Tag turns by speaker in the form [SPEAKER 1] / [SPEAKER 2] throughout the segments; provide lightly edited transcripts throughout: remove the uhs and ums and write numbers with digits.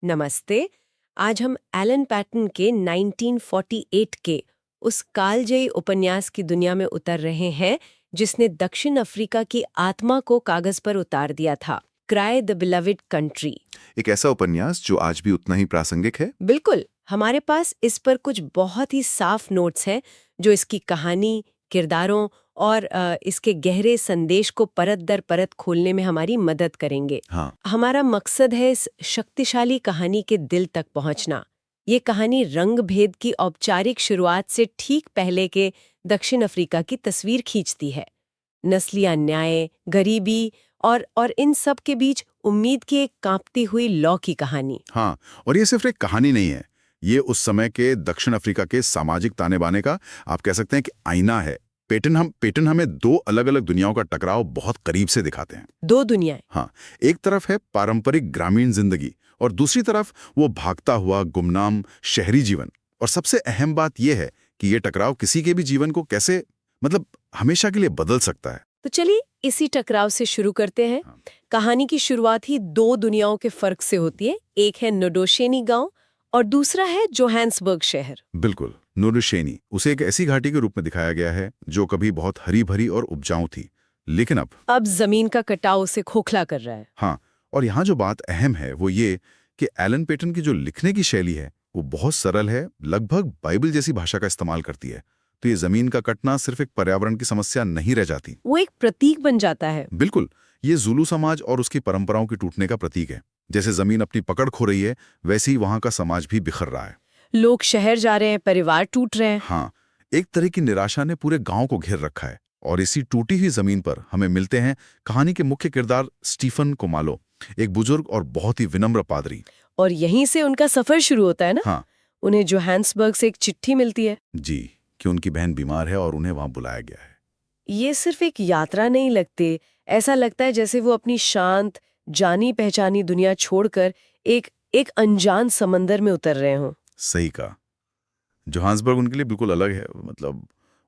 [SPEAKER 1] नमस्ते। आज हम एलन पैटन के 1948 के उस कालजयी उपन्यास की दुनिया में उतर रहे हैं जिसने दक्षिण अफ्रीका की आत्मा को कागज पर उतार दिया था। Cry the beloved country.
[SPEAKER 2] एक ऐसा उपन्यास जो आज भी उतना ही प्रासंगिक है।
[SPEAKER 1] बिल्कुल, हमारे पास इस पर कुछ बहुत ही साफ नोट्स हैं जो इसकी कहानी, किरदारों और इसके गहरे संदेश को परत दर परत खोलने में हमारी मदद करेंगे।
[SPEAKER 2] हाँ,
[SPEAKER 1] हमारा मकसद है इस शक्तिशाली कहानी के दिल तक पहुंचना। ये कहानी रंग भेद की औपचारिक शुरुआत से ठीक पहले के दक्षिण अफ्रीका की तस्वीर खींचती है। नस्ली अन्याय, गरीबी और इन सब के बीच उम्मीद की एक कांपती हुई लौ की कहानी।
[SPEAKER 2] हाँ, और ये सिर्फ एक कहानी नहीं है। ये उस समय के दक्षिण अफ्रीका के सामाजिक ताने बाने का आप कह सकते हैं कि आईना है। पेटन हमें दो अलग अलग दुनियाओं का टकराव बहुत करीब से दिखाते हैं।
[SPEAKER 1] दो दुनियाएं।
[SPEAKER 2] हाँ, एक तरफ है पारंपरिक ग्रामीण जिंदगी और दूसरी तरफ वो भागता हुआ गुमनाम शहरी जीवन। और सबसे अहम बात यह है कि ये टकराव किसी के भी जीवन को कैसे हमेशा के लिए बदल सकता है।
[SPEAKER 1] तो चलिए इसी टकराव से शुरू करते हैं।
[SPEAKER 2] हाँ।
[SPEAKER 1] कहानी की शुरुआत ही दो दुनियाओं के फर्क से होती है। एक है नडोशेनी गांव और दूसरा है जोहान्सबर्ग शहर।
[SPEAKER 2] बिल्कुल, नूरुशेनी उसे एक ऐसी घाटी के रूप में दिखाया गया है जो कभी बहुत हरी भरी और उपजाऊ थी, लेकिन
[SPEAKER 1] अब जमीन का कटाव उसे खोखला कर रहा है।
[SPEAKER 2] हाँ, और यहाँ जो बात अहम है वो ये कि एलन पेटन की जो लिखने की शैली है वो बहुत सरल है, लगभग बाइबल जैसी भाषा का इस्तेमाल करती है। तो ये जमीन का कटना सिर्फ एक पर्यावरण की समस्या नहीं रह जाती,
[SPEAKER 1] वो एक प्रतीक बन जाता है।
[SPEAKER 2] बिल्कुल, ये जुलू समाज और उसकी परंपराओं के टूटने का प्रतीक है। जैसे जमीन अपनी पकड़ खो रही है, वैसे ही वहां का समाज भी बिखर रहा है।
[SPEAKER 1] लोग शहर जा रहे हैं, परिवार टूट रहे हैं।
[SPEAKER 2] हाँ, एक तरह की निराशा ने पूरे गांव को घेर रखा है। और इसी टूटी हुई जमीन पर हमें मिलते हैं कहानी के मुख्य किरदार स्टीफन कोमालो, एक बुजुर्ग और बहुत ही विनम्र पादरी।
[SPEAKER 1] और यहीं से उनका सफर शुरू होता है ना।
[SPEAKER 2] हाँ
[SPEAKER 1] उन्हें जोहान्सबर्ग से एक चिट्ठी मिलती है
[SPEAKER 2] जी, कि उनकी बहन बीमार है और उन्हें वहां बुलाया गया है।
[SPEAKER 1] ये सिर्फ एक यात्रा नहीं लगती, ऐसा लगता है जैसे वो अपनी शांत, जानी पहचानी दुनिया छोड़कर एक एक अनजान समंदर में उतर रहे हों।
[SPEAKER 2] सही कहा, जोहान्सबर्ग उनके लिए बिल्कुल अलग है।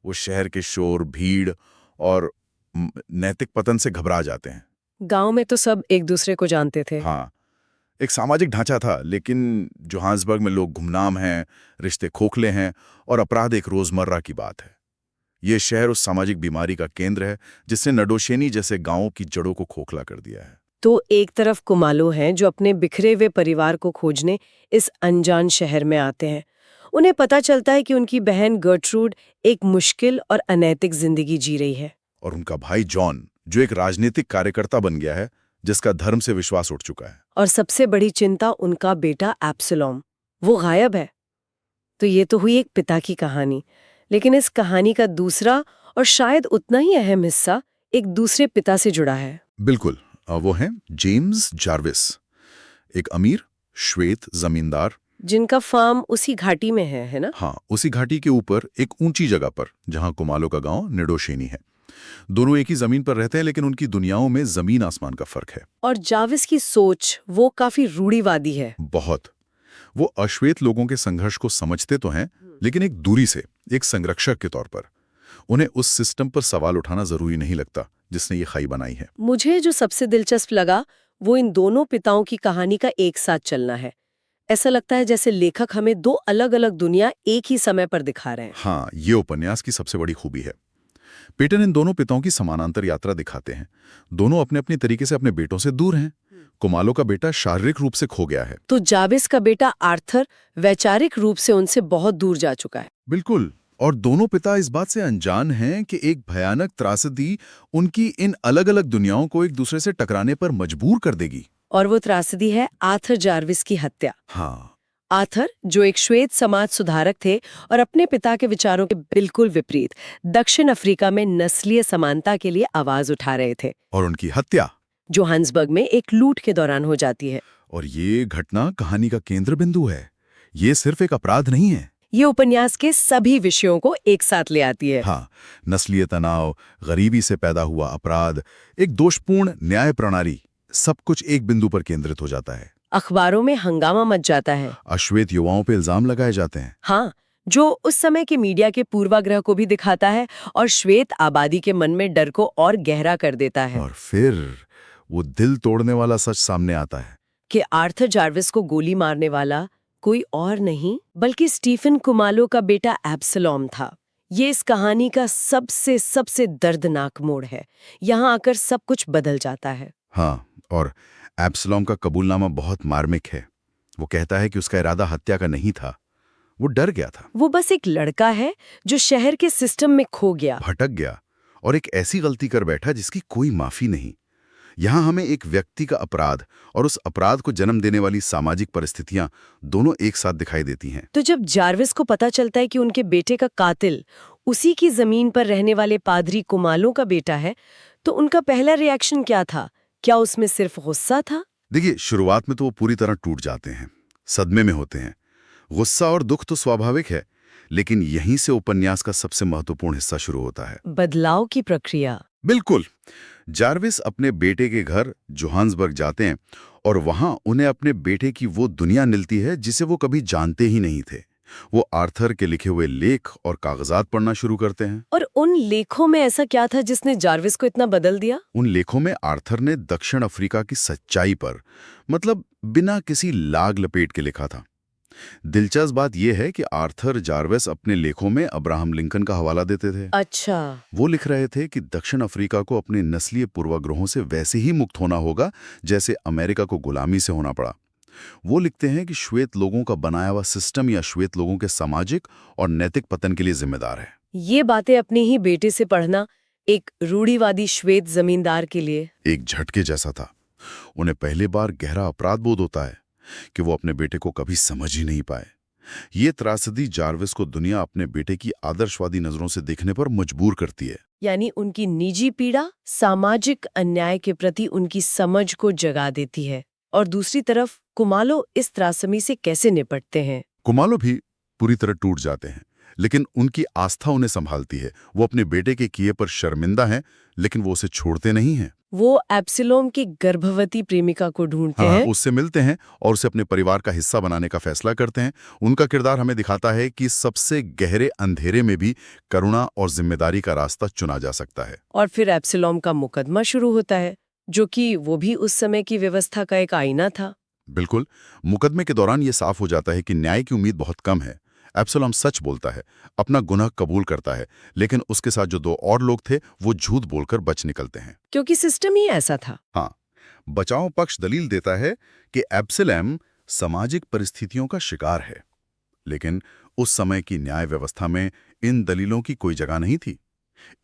[SPEAKER 2] वो शहर के शोर, भीड़ और नैतिक पतन से घबरा जाते हैं।
[SPEAKER 1] गांव में तो सब एक दूसरे को जानते थे।
[SPEAKER 2] हाँ, एक सामाजिक ढांचा था, लेकिन जोहान्सबर्ग में लोग गुमनाम हैं, रिश्ते खोखले हैं और अपराध एक रोजमर्रा की बात है। ये शहर उस सामाजिक बीमारी का केंद्र है जिसने नडोशेनी जैसे गांवों की जड़ों को खोखला कर दिया है।
[SPEAKER 1] तो एक तरफ कुमालो हैं जो अपने बिखरे हुए परिवार को खोजने इस अनजान शहर में आते हैं। उन्हें पता चलता है कि उनकी बहन गर्ट्रूड एक मुश्किल और अनैतिक जिंदगी जी रही है।
[SPEAKER 2] और उनका भाई जॉन, जो एक राजनीतिक कार्यकर्ता बन गया है, जिसका धर्म से विश्वास उठ चुका है।
[SPEAKER 1] और सबसे बड़ी चिंता उनका बेटा एब्सलोम, वो गायब है। तो ये तो हुई एक पिता की कहानी, लेकिन इस कहानी का दूसरा और शायद उतना ही अहम हिस्सा एक दूसरे पिता से जुड़ा है।
[SPEAKER 2] बिल्कुल, वो हैं जेम्स जार्विस, एक अमीर श्वेत जमींदार,
[SPEAKER 1] जिनका फार्म उसी घाटी में है ना?
[SPEAKER 2] हाँ, उसी घाटी के ऊपर एक ऊंची जगह पर, जहां कुमालो का गांव निडोशेनी है। दोनों एक ही जमीन पर रहते हैं, लेकिन उनकी दुनियाओं में जमीन आसमान का फर्क है।
[SPEAKER 1] और जाविस की सोच वो काफी रूढ़िवादी है।
[SPEAKER 2] बहुत। वो अश्वेत लोगों के संघर्ष को समझते तो हैं, लेकिन एक दूरी से, एक संरक्षक के तौर पर। उन्हें उस सिस्टम पर सवाल उठाना जरूरी नहीं लगता जिसने ये खाई बनाई है।
[SPEAKER 1] मुझे जो सबसे दिलचस्प लगा वो इन दोनों पिताओं की कहानी का एक साथ चलना है। ऐसा लगता है जैसे लेखक हमें दो अलग अलग दुनिया एक ही समय पर दिखा रहे हैं।
[SPEAKER 2] हाँ, ये उपन्यास की सबसे बड़ी खूबी है। पेटन इन दोनों पिताओं की समानांतर यात्रा दिखाते हैं। दोनों अपने अपने तरीके से अपने बेटों से दूर हैं। कुमालो का बेटा शारीरिक रूप से खो गया है,
[SPEAKER 1] तो जाविस का बेटा आर्थर वैचारिक रूप से उनसे बहुत दूर जा चुका है।
[SPEAKER 2] बिल्कुल। और दोनों पिता इस बात से अनजान हैं कि एक भयानक त्रासदी उनकी इन अलग अलग दुनियाओं को एक दूसरे से टकराने पर मजबूर कर देगी।
[SPEAKER 1] और वो त्रासदी है आर्थर जार्विस की हत्या।
[SPEAKER 2] हाँ,
[SPEAKER 1] आर्थर, जो एक श्वेत समाज सुधारक थे और अपने पिता के विचारों के बिल्कुल विपरीत दक्षिण अफ्रीका में नस्लीय समानता के लिए आवाज उठा रहे थे।
[SPEAKER 2] और उनकी हत्या
[SPEAKER 1] जोहान्सबर्ग में एक लूट के दौरान हो जाती है।
[SPEAKER 2] और ये घटना कहानी का केंद्र बिंदु है। ये सिर्फ एक अपराध नहीं है,
[SPEAKER 1] ये उपन्यास के सभी विषयों को एक साथ ले आती है।
[SPEAKER 2] हाँ, नस्लीय तनाव, गरीबी से पैदा हुआ अपराध, एक दोषपूर्ण न्याय प्रणाली, सब कुछ एक बिंदु पर केंद्रित हो जाता है।
[SPEAKER 1] अखबारों में हंगामा मच जाता है।
[SPEAKER 2] अश्वेत युवाओं पे इल्जाम लगाए जाते हैं।
[SPEAKER 1] हाँ, जो उस समय के मीडिया के पूर्वाग्रह को भी दिखाता है और श्वेत आबादी के मन में डर को और गहरा कर देता है।
[SPEAKER 2] और फिर वो दिल तोड़ने वाला सच सामने आता है
[SPEAKER 1] कि आर्थर जार्विस को गोली मारने वाला कोई और नहीं बल्कि स्टीफन कुमालो का बेटा एब्सलॉम था। ये इस कहानी का सबसे दर्दनाक मोड़ है। यहाँ आकर सब कुछ बदल जाता है।
[SPEAKER 2] हाँ, और एब्सलॉम का कबूलनामा बहुत मार्मिक है। वो कहता है कि उसका इरादा हत्या का नहीं था, वो डर गया था,
[SPEAKER 1] वो बस एक लड़का है जो शहर के सिस्टम में खो गया,
[SPEAKER 2] भटक गया और एक ऐसी गलती कर बैठा जिसकी कोई माफी नहीं। यहाँ हमें एक व्यक्ति का अपराध और उस अपराध को जन्म देने वाली सामाजिक परिस्थितियां दोनों एक साथ दिखाई देती हैं।
[SPEAKER 1] तो जब जार्विस को पता चलता है कि उनके बेटे का कातिल उसी की जमीन पर रहने वाले पादरी कुमालो का बेटा है, तो उनका पहला रिएक्शन क्या था? क्या उसमें सिर्फ गुस्सा था?
[SPEAKER 2] देखिए, शुरुआत में तो वो पूरी तरह टूट जाते हैं, सदमे में होते हैं। गुस्सा और दुख तो स्वाभाविक है, लेकिन यहीं से उपन्यास का सबसे महत्वपूर्ण हिस्सा शुरू होता है,
[SPEAKER 1] बदलाव की प्रक्रिया।
[SPEAKER 2] बिल्कुल। जार्विस अपने बेटे के घर जोहान्सबर्ग जाते हैं और वहां उन्हें अपने बेटे की वो दुनिया मिलती है जिसे वो कभी जानते ही नहीं थे। वो आर्थर के लिखे हुए लेख और कागजात पढ़ना शुरू करते हैं।
[SPEAKER 1] और उन लेखों में ऐसा क्या था जिसने जार्विस को इतना बदल दिया?
[SPEAKER 2] उन लेखों में आर्थर ने दक्षिण अफ्रीका की सच्चाई पर, मतलब बिना किसी लाग लपेट के लिखा था। दिलचस्प बात यह है कि आर्थर जार्विस अपने लेखों में अब्राहम लिंकन का हवाला देते थे।
[SPEAKER 1] अच्छा।
[SPEAKER 2] वो लिख रहे थे कि दक्षिण अफ्रीका को अपने नस्लीय पूर्वाग्रहों से वैसे ही मुक्त होना होगा जैसे अमेरिका को गुलामी से होना पड़ा। वो लिखते हैं कि श्वेत लोगों का बनाया हुआ सिस्टम या श्वेत लोगों के सामाजिक और नैतिक पतन के लिए जिम्मेदार है।
[SPEAKER 1] ये बातें अपने ही बेटे से पढ़ना एक रूढ़िवादी श्वेत जमींदार के लिए
[SPEAKER 2] एक झटके जैसा था। उन्हें पहली बार गहरा अपराध बोध होता है कि वो अपने बेटे को कभी समझ ही नहीं पाए। ये त्रासदी जार्विस को दुनिया अपने बेटे की आदर्शवादी नजरों से देखने पर मजबूर करती है।
[SPEAKER 1] यानी उनकी निजी पीड़ा सामाजिक अन्याय के प्रति उनकी समझ को जगा देती है। और दूसरी तरफ कुमालो इस त्रासदी से कैसे निपटते हैं?
[SPEAKER 2] कुमालो भी पूरी तरह टूट जाते हैं, लेकिन उनकी आस्था उन्हें संभालती है। वो अपने बेटे के किए पर शर्मिंदा हैं, लेकिन वो उसे छोड़ते नहीं हैं।
[SPEAKER 1] वो एब्सलोम की गर्भवती प्रेमिका को ढूंढते हैं,
[SPEAKER 2] उससे मिलते हैं और उसे अपने परिवार का हिस्सा बनाने का फैसला करते हैं। उनका किरदार हमें दिखाता है कि सबसे गहरे अंधेरे में भी करुणा और जिम्मेदारी का रास्ता चुना जा सकता है।
[SPEAKER 1] और फिर एब्सलोम का मुकदमा शुरू होता है, जो कि वो भी उस समय की व्यवस्था का एक आईना था।
[SPEAKER 2] बिल्कुल। मुकदमे के दौरान ये साफ हो जाता है कि न्याय की उम्मीद बहुत कम है। एब्सलोम सच बोलता है, अपना गुनाह कबूल करता है, लेकिन उसके साथ जो दो और लोग थे वो झूठ बोलकर बच निकलते हैं,
[SPEAKER 1] क्योंकि सिस्टम ही ऐसा था।
[SPEAKER 2] हाँ, बचाव पक्ष दलील देता है कि एब्सलोम सामाजिक परिस्थितियों का शिकार है, लेकिन उस समय की न्याय व्यवस्था में इन दलीलों की कोई जगह नहीं थी।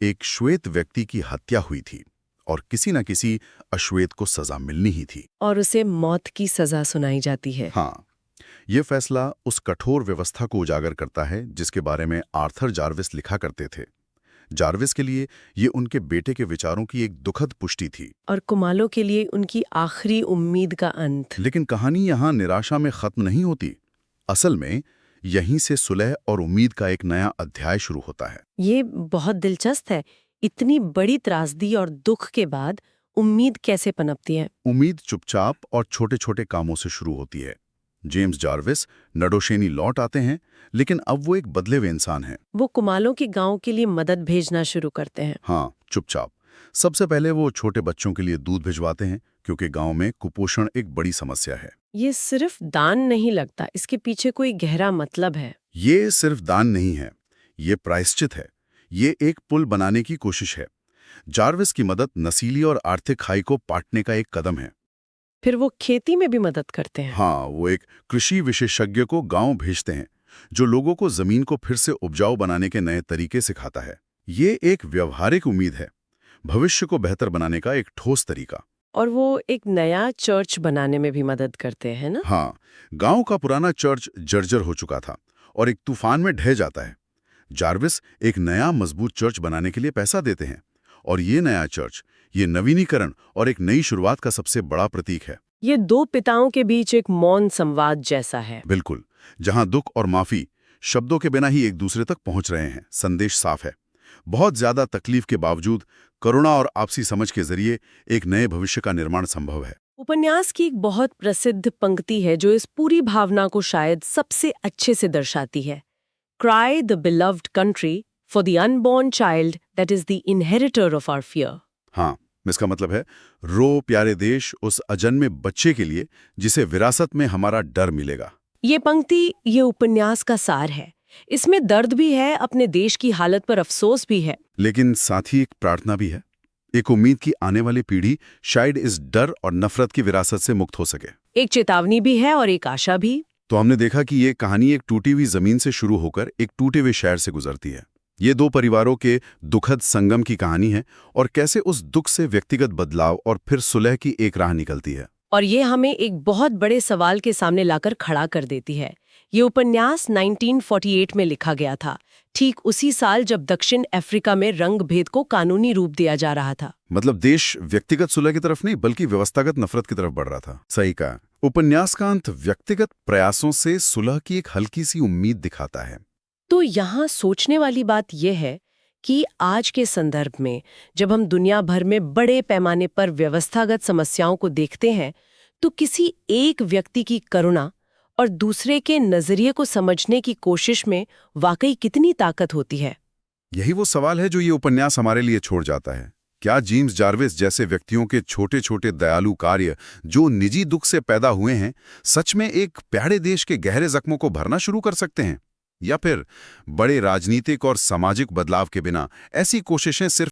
[SPEAKER 2] एक श्वेत व्यक्ति की हत्या हुई थी और किसी न किसी अश्वेत को सजा मिलनी ही थी,
[SPEAKER 1] और उसे मौत की सजा सुनाई जाती है।
[SPEAKER 2] हाँ। ये फैसला उस कठोर व्यवस्था को उजागर करता है जिसके बारे में आर्थर जार्विस लिखा करते थे। जार्विस के लिए ये उनके बेटे के विचारों की एक दुखद पुष्टि थी,
[SPEAKER 1] और कुमालो के लिए उनकी आखिरी उम्मीद का अंत।
[SPEAKER 2] लेकिन कहानी यहाँ निराशा में खत्म नहीं होती। असल में यहीं से सुलह और उम्मीद का एक नया अध्याय शुरू होता है।
[SPEAKER 1] ये बहुत दिलचस्प है। इतनी बड़ी त्रासदी और दुख के बाद उम्मीद कैसे पनपती है?
[SPEAKER 2] उम्मीद चुपचाप और छोटे छोटे कामों से शुरू होती है। जेम्स जार्विस नडोशेनी लौट आते हैं, लेकिन अब वो एक बदले हुए इंसान हैं।
[SPEAKER 1] वो कुमालों के गांव के लिए मदद भेजना शुरू करते हैं।
[SPEAKER 2] हाँ, चुपचाप। सबसे पहले वो छोटे बच्चों के लिए दूध भिजवाते हैं, क्योंकि गांव में कुपोषण एक बड़ी समस्या है।
[SPEAKER 1] ये सिर्फ दान नहीं लगता, इसके पीछे कोई गहरा मतलब है।
[SPEAKER 2] ये सिर्फ दान नहीं है, ये प्रायश्चित है। ये एक पुल बनाने की कोशिश है। जार्विस की मदद नस्लीय और आर्थिक खाई को पाटने का एक कदम है।
[SPEAKER 1] फिर वो खेती में भी मदद करते हैं।
[SPEAKER 2] हाँ, वो एक कृषि विशेषज्ञ को गांव भेजते हैं, जो लोगों को जमीन को फिर से उपजाऊ बनाने के नए तरीके सिखाता है। ये एक व्यवहारिक उम्मीद है, भविष्य को बेहतर बनाने का एक ठोस तरीका।
[SPEAKER 1] और वो एक नया चर्च बनाने में भी मदद करते हैं ना?
[SPEAKER 2] हाँ, गांव का पुराना चर्च जर्जर हो चुका था और एक तूफान में ढह जाता है। जार्विस एक नया मजबूत चर्च बनाने के लिए पैसा देते हैं, और ये नया चर्च, ये नवीनीकरण और एक नई शुरुआत का सबसे बड़ा प्रतीक है।
[SPEAKER 1] ये दो पिताओं के बीच एक मौन संवाद जैसा है।
[SPEAKER 2] बिल्कुल, जहां दुख और माफी शब्दों के बिना ही एक दूसरे तक पहुंच रहे हैं। संदेश साफ है, बहुत ज्यादा तकलीफ के बावजूद करुणा और आपसी समझ के जरिए एक नए भविष्य का निर्माण संभव है।
[SPEAKER 1] उपन्यास की एक बहुत प्रसिद्ध पंक्ति है जो इस पूरी भावना को शायद सबसे अच्छे से दर्शाती है। Cry the beloved country for the unborn child that is the inheritor of our fear.
[SPEAKER 2] हाँ, इसका मतलब है रो प्यारे देश उस अजन्मे बच्चे के लिए जिसे विरासत में हमारा डर मिलेगा।
[SPEAKER 1] ये पंक्ति ये उपन्यास का सार है। इसमें दर्द भी है, अपने देश की हालत पर अफसोस भी है।
[SPEAKER 2] लेकिन साथ ही एक प्रार्थना भी है, एक उम्मीद की आने वाली पीढ़ी शायद इस डर और नफरत की विरासत से मुक्त हो सके।
[SPEAKER 1] एक चेतावनी भी है और एक आशा भी।
[SPEAKER 2] तो हमने देखा कि ये कहानी एक टूटी हुई जमीन से शुरू होकर एक टूटे हुए शहर से गुजरती है। ये दो परिवारों के दुखद संगम की कहानी है और कैसे उस दुख से व्यक्तिगत बदलाव और फिर सुलह की एक राह निकलती है।
[SPEAKER 1] और ये हमें एक बहुत बड़े सवाल के सामने लाकर खड़ा कर देती है। ये उपन्यास 1948 में लिखा गया था, ठीक उसी साल जब दक्षिण अफ्रीका में रंग भेद को कानूनी रूप दिया जा रहा था।
[SPEAKER 2] मतलब देश व्यक्तिगत सुलह की तरफ नहीं बल्कि व्यवस्थागत नफरत की तरफ बढ़ रहा था। सही कहा। उपन्यास का अंत व्यक्तिगत प्रयासों से सुलह की एक हल्की सी उम्मीद दिखाता है।
[SPEAKER 1] तो यहाँ सोचने वाली बात यह है कि आज के संदर्भ में जब हम दुनिया भर में बड़े पैमाने पर व्यवस्थागत समस्याओं को देखते हैं, तो किसी एक व्यक्ति की करुणा और दूसरे के नजरिए को समझने की कोशिश में वाकई कितनी ताकत होती है।
[SPEAKER 2] यही वो सवाल है जो ये उपन्यास हमारे लिए छोड़ जाता है। क्या जेम्स जार्विस जैसे व्यक्तियों के छोटे छोटे दयालु कार्य जो निजी दुख से पैदा हुए हैं, सच में एक प्यारे देश के गहरे जख्मों को भरना शुरू कर सकते हैं? या फिर बड़े राजनीतिक और सामाजिक बदलाव के बिना ऐसी कोशिशें सिर्फ